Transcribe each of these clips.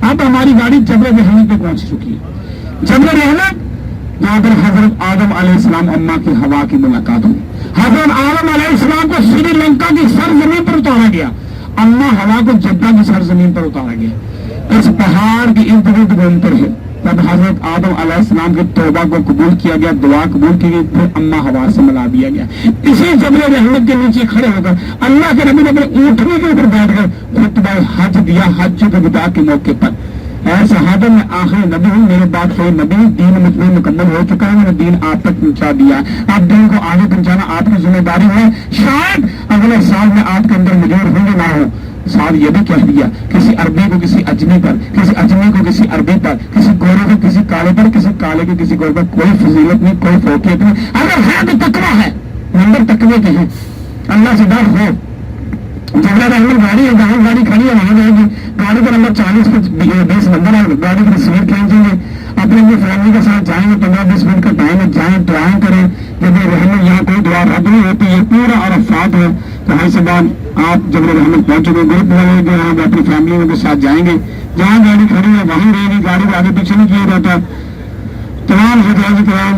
अब हमारी गाड़ी जबल रहमत पे पहुंच चुकी है। जबल रहमत जहां पर हजरत आदम अलैहिस्सलाम अम्मा की हवा की मुलाकात हुई। हजरत आदम अलैहिस्सलाम को श्रीलंका की सरजमीन पर उतारा गया, अम्मा हवा को जद्दा की सरजमीन पर उतारा गया। इस पहाड़ के इर्द गिर्द घूमते रहे, तब हजरत आदम अलैहिस्सलाम की तौबा को कबूल किया गया, दुआ कबूल की गई, फिर अम्मा हवा से मिला दिया गया। इसी जबल रहमत के नीचे खड़े होकर अल्लाह के नबी ने अपने ऊँटने के ऊपर बैठकर खुतबा हज दिया, हज के विदा के मौके पर। ऐसा सहाबा में आखिर नबी हूँ, मेरे बाद कोई नबी, दीन मुझमें मुकम्मल हो चुका है, मैंने दीन आप तक पहुंचा दिया। आप दीन को आगे पहुंचाना आपकी जिम्मेदारी है। शायद अगले साल में आपके अंदर मौजूद होंगे ना हो। साल ये भी कह दिया, किसी अरबी को किसी अजमी पर, किसी अजमी को किसी अरबी पर, किसी गोरे को किसी काले पर, किसी काले को किसी गोरे पर कोई फजीलत नहीं, कोई फोकियत नहीं। अगर है तो तकवा है, नंबर तकवे के हैं। अल्लाह से डर हो। जबला रहमत गाड़ी है, जहाँ गाड़ी खड़ी है वहां जाएगी, गाड़ी का नंबर 40 पे 20 नंबर है, गाड़ी की तस्वीर खींचेंगे, अपनी फैमिली के साथ जाएंगे, 15-20 मिनट का टाइम है, जाएं दुआएं करें। जब रहमत यहाँ कोई दुआ रद्द नहीं होती है, पूरा अरफात है। तो हर से बाद आप जब रहमत पहुंचोगे, ग्रुप वाले जो है अपनी फैमिली के साथ जाएंगे, जहाँ गाड़ी खड़ी है वहीं रहेगी, गाड़ी को आगे पीछे नहीं किया जाता। तमाम हजरात कराम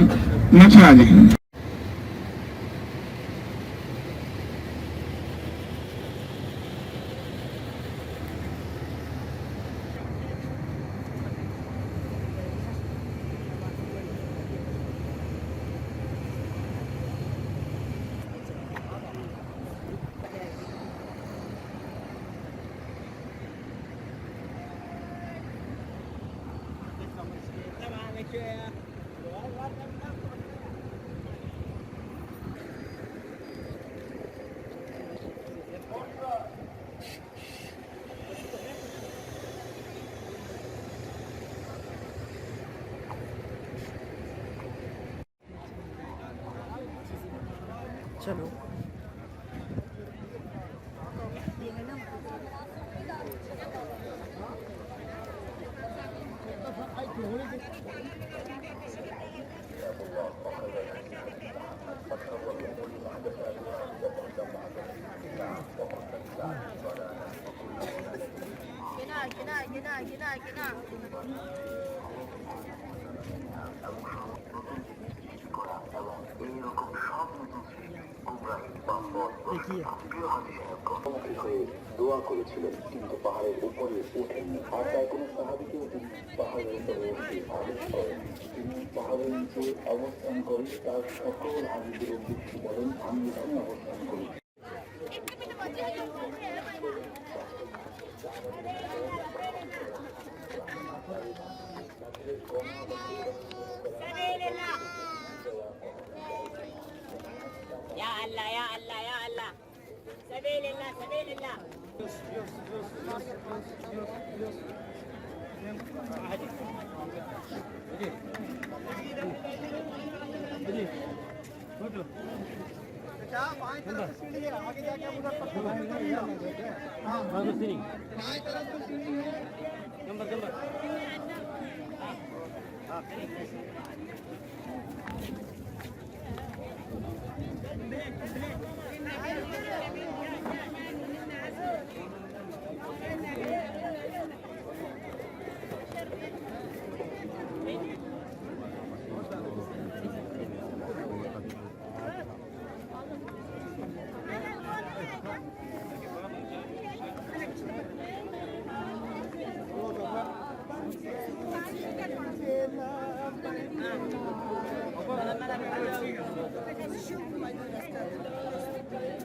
नीचे आ जाए। चलो দোয়া করেছিলেন, কিন্তু পাহাড়ের উপরে ওঠেননি। আর তাই কোনো সাহাবীকেও তিনি পাহাড়ের উপরে উঠতে আদেশ করেন। তিনি পাহাড়ের নিচে অবস্থান করে তার সকল হাজিদের উদ্দেশ্যে বলেন, আমি এখানে অবস্থান করি। Ya Allah, ya Allah, ya Allah. Sabilillah, sabilillah. आगे जाके उधर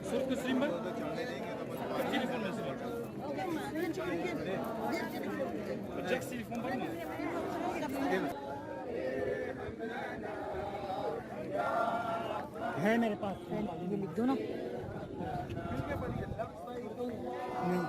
Soğuk ısırayım ben. Telefon mesela. Jack telefon var mı? है मेरे पास, ये लिख दो ना। नहीं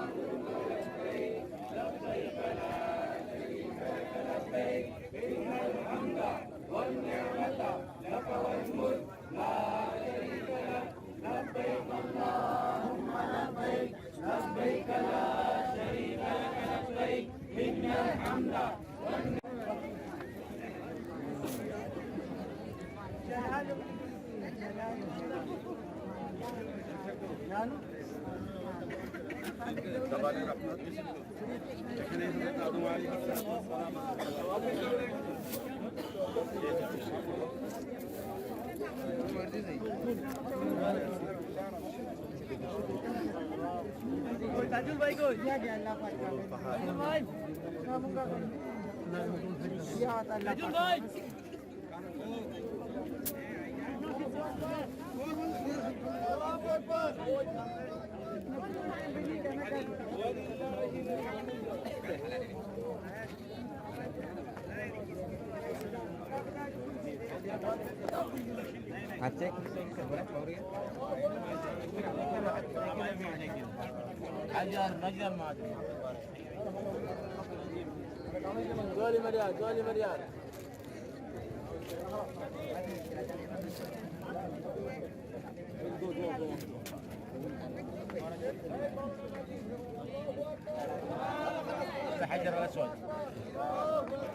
الحجر الاسود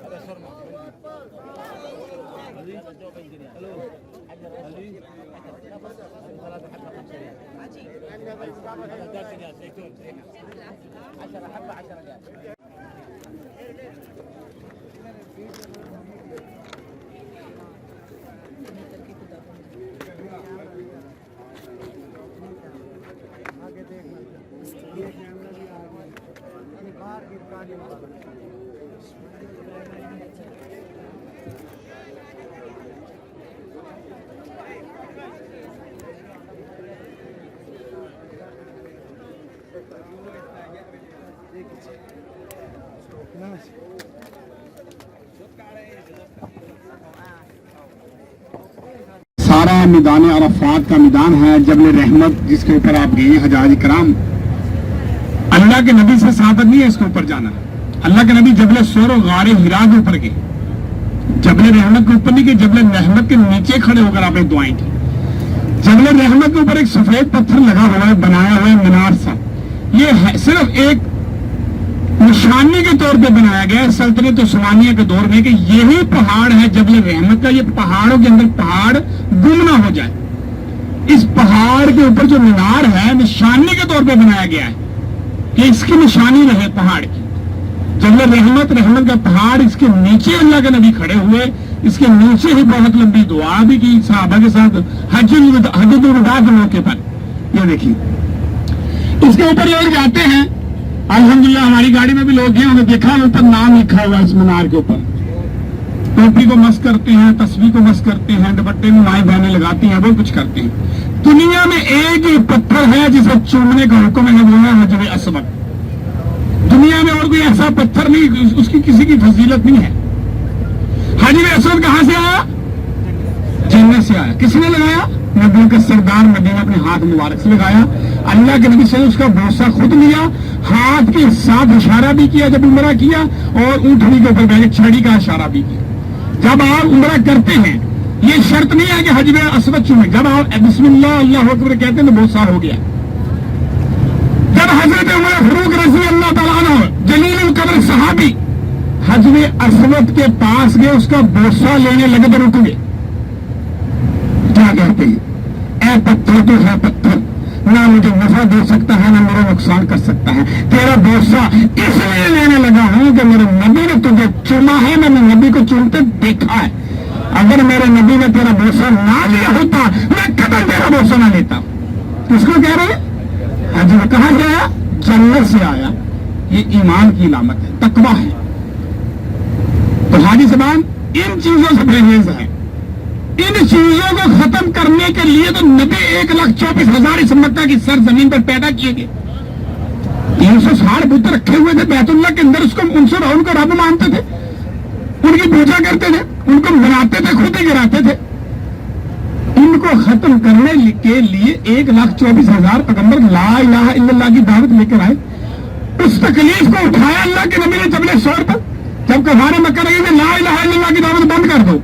هذا شرمه सारा मैदान अरफात का मैदान है, जबल रहमत जिसके ऊपर आप गए हजाज कराम। अल्लाह के नबी से सादत नहीं है इसके ऊपर जाना। अल्लाह के नबी जबल सोर और गारे हिरा के ऊपर गए, जबल रहमत के ऊपर नहीं गए, जबल रहमत के नीचे खड़े होकर आपने दुआएं की। जबल रहमत के ऊपर एक सफेद पत्थर लगा हुआ है, बनाया हुआ है मीनार सा। ये है सिर्फ एक निशानी के तौर पे बनाया गया है सल्तनत उस्मानिया के दौर में कि यही पहाड़ है जबल रहमत का। ये पहाड़ों के अंदर पहाड़ गुम ना हो जाए, इस पहाड़ के ऊपर जो मीनार है निशानी के तौर पे बनाया गया है कि इसकी निशानी रहे पहाड़ की। जबल रहमत, रहमत का पहाड़, इसके नीचे अल्लाह के नबी खड़े हुए, इसके नीचे ही बहुत लंबी दुआ भी की सहाबा के साथ हजरत विदा के मौके पर। ये देखिए इसके ऊपर लोग जाते हैं, अल्हम्दुलिल्लाह हमारी गाड़ी में भी लोग गए होंगे, देखा ऊपर नाम लिखा हुआ है इस मीनार के ऊपर। टोपी को मस करते हैं, तस्वीर को मस करते हैं, दुपट्टे में माएं बहनें लगाती हैं, बहुत कुछ करते हैं। दुनिया में एक ही पत्थर है जिसे चूमने का हुक्म है, वो है हजर अस्वद। दुनिया में और कोई ऐसा पत्थर नहीं, उसकी किसी की फजीलत नहीं है। हजर अस्वद कहां से आया? जन्नत से आया। किसने लगाया? नबी का सरदार नबी ने अपने हाथ मुबारक से लगाया। अल्लाह के नबी से उसका भरोसा खुद लिया, हाथ के साथ इशारा भी किया जब उम्रा किया, और ऊँटनी के ऊपर बैठे छड़ी का इशारा भी किया। जब आप उम्रा करते हैं ये शर्त नहीं है कि हजर अस्वद चूमे, जब आप बिस्मिल्लाह अल्लाह अकबर कहते हैं तो भरोसा हो गया। जब हजरत उमर फारूक रज़ी अल्लाह तआला अन्हु जलील कब्र सहाबी हजर अस्वद के पास गए, उसका भरोसा लेने लगे तो रुक गए। क्या कहते हैं? ऐ पत्थर तो है पत्थर, ना मुझे नफा दे सकता है ना मेरा नुकसान कर सकता है। तेरा भरोसा इसलिए लेने लगा हूं कि मेरे नबी ने तुझे चुना है, मैंने नबी को चुनते देखा है। अगर मेरे नबी ने तेरा भरोसा ना लिया होता मैं कभी तेरा भरोसा ना लेता। किसको कह रहे हैं? हजर कहां से आया? जन्नत से आया। ये ईमान की इलामत है, तकवा है। तो हाजी साहब इन चीजों से परहेज है। इन चीजों को खत्म करने के लिए तो नबी 1,24,000 इस मक्का की सरजमीन पर पैदा किए गए। 360 बुत रखे हुए थे बैतुल्लाह के अंदर, उनको रब मानते थे, उनकी पूजा करते थे, उनको बनाते थे, खुद ही गिराते थे। इनको खत्म करने के लिए 1,24,000 पैगंबर ला इलाहा इल्लल्लाह की दावत लेकर आए। उस तकलीफ को उठाया अल्लाह के नबी ने जबल सौर पर, जब कफारे मक्का लगे थे ला इलाहा इल्लल्लाह की दावत बंद कर दो,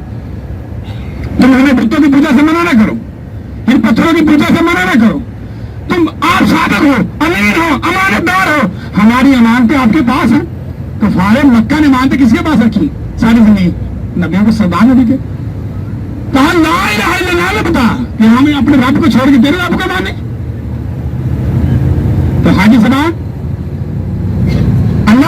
तुम हमें बुतों की पूजा से मना ना करो, इन पत्थरों की पूजा से मना ना करो, तुम आप साधक हो, अमीर हो, अमानतदार हो, हमारी अमानतें आपके पास है। कफारे मक्का ने अमानतें किसके पास रखी? सारी जिंदगी नबियों को सरदार नबी के। कहा ला इलाहा इल्लल्लाह बता कि हमें अपने रब को छोड़ के तेरे रब को माने। तो हाजी साहब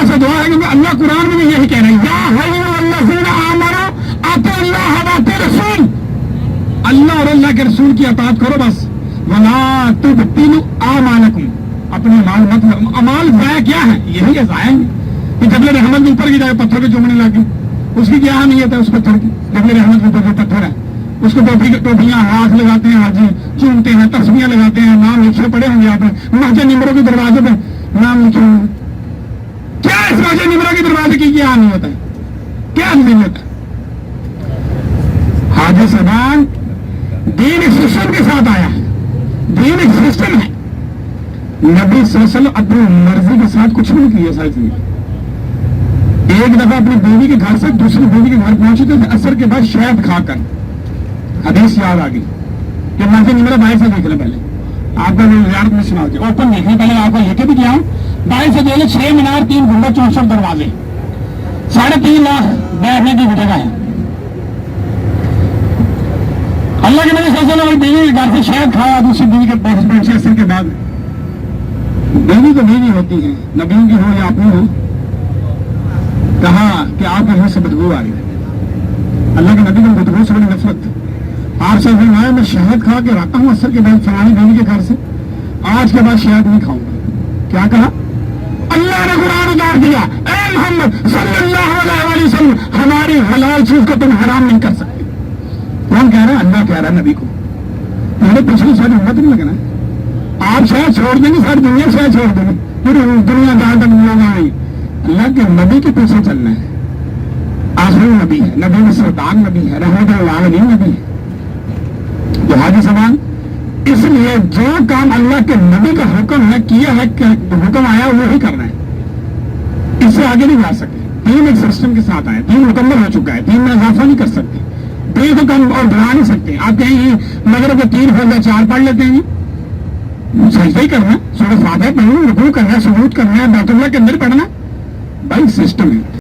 اللہ سے دعا ہے کہ اللہ قرآن میں بھی یہی کہہ رہے ہیں یا ايها آمنوا اطیعوا اللہ واطیعوا الرسول، اللہ اور اللہ کے رسول کی اطاعت کرو بس. ولا تبطلوا اعمالکم، اپنے اعمال مت، اعمال ضائع کیا ہے؟ یہی ہے ضائع کہ جبل رحمت کے اوپر کی جائے پتھر پہ چومنے لگ گئی، اس کی کیا اہمیت ہے اس پتھر کی؟ جبل رحمت کے اوپر جو پتھر ہے اس کو ٹوپیاں ہاتھ لگاتے ہیں، حاجی چومتے ہیں، تسبیحیں لگاتے ہیں، نام لکھے پڑے ہوں گے آپ نے مسجد نمروں کے دروازے پہ نام لکھے ہوں گے. کیا اس مسجد نمروں کے دروازے کی کیا اہمیت ہے؟ کیا اہمیت ہے؟ حاجی صاحبان، دین ایک سسٹم کے ساتھ آیا ہے، دین ایک سسٹم ہے. نبی صلی اللہ علیہ وسلم اپنی مرضی کے ساتھ کچھ نہیں کیا ساری چیز. ایک دفعہ اپنی بیوی کے گھر سے دوسری بیوی کے گھر پہنچے تھے عصر کے بعد شہد کھا کر. حدیث یاد آ گئی کہ مسجد نمرہ باہر سے دیکھ لیں، پہلے آپ کا زیارت میں سنا دیا اوپن دیکھیں، پہلے آپ کو لے کے بھی کیا ہوں. باہر سے دیکھ لیں 6 مینار 3 گنبد 64 دروازے، 3.5 لاکھ بیٹھنے کی جگہ ہے. اللہ کے نبی صلی اللہ علیہ وسلم بیوی کے گھر سے شہد کھایا دوسری بیوی کے پہنچ عصر کے بعد. بیوی تو بیوی ہوتی ہے، نبیوں کی ہو یا اپنی ہو. کہا کہ آپ کے گھر سے بدبو آ رہی ہے. اللہ کے نبی کو بدبو سے بڑی نفرت. آپ سے فرمایا میں شہد کھا کے رہتا ہوں عصر کے بعد فلانی بیوی کے گھر سے، آج کے بعد شہد نہیں کھاؤں گا. کیا کہا؟ اللہ نے قرآن اتار دیا اے محمد صلی اللہ علیہ وسلم ہماری حلال چیز کو تم حرام نہیں کر سکتے. کون کہہ رہا ہے؟ اللہ کہہ رہا ہے نبی کو. پہلے پچھلی ساری امت نہیں لگنا ہے. آپ شاید چھوڑ دیں گے، ساری دنیا شاید چھوڑ دیں گے، پھر دنیا جہاں تک لوگ آئیں. اللہ کے نبی کے پیچھے چلنا ہے. آخری نبی ہے، نبی میں سلطان نبی ہے، رحمت للعالمین نبی ہے. تو حاجی سامان، اس لیے جو کام اللہ کے نبی کا حکم ہے کیا ہے، حکم آیا وہی کرنا ہے، اس سے آگے نہیں جا سکتے. دین ایک سسٹم کے ساتھ آیا، دین مکمل ہو چکا ہے، دین میں اضافہ نہیں کر سکتے، دین کو کم اور بڑھا نہیں سکتے. آپ کہیں گے مگر وہ 3 فرض 4 پڑھ لیتے ہیں، سجدہ ہی کرنا ہے، سورۃ فاتحہ پڑھنا، رکوع کرنا ہے، سجود کرنا ہے، بیت اللہ کے اندر پڑھنا. بھائی سسٹم ہے.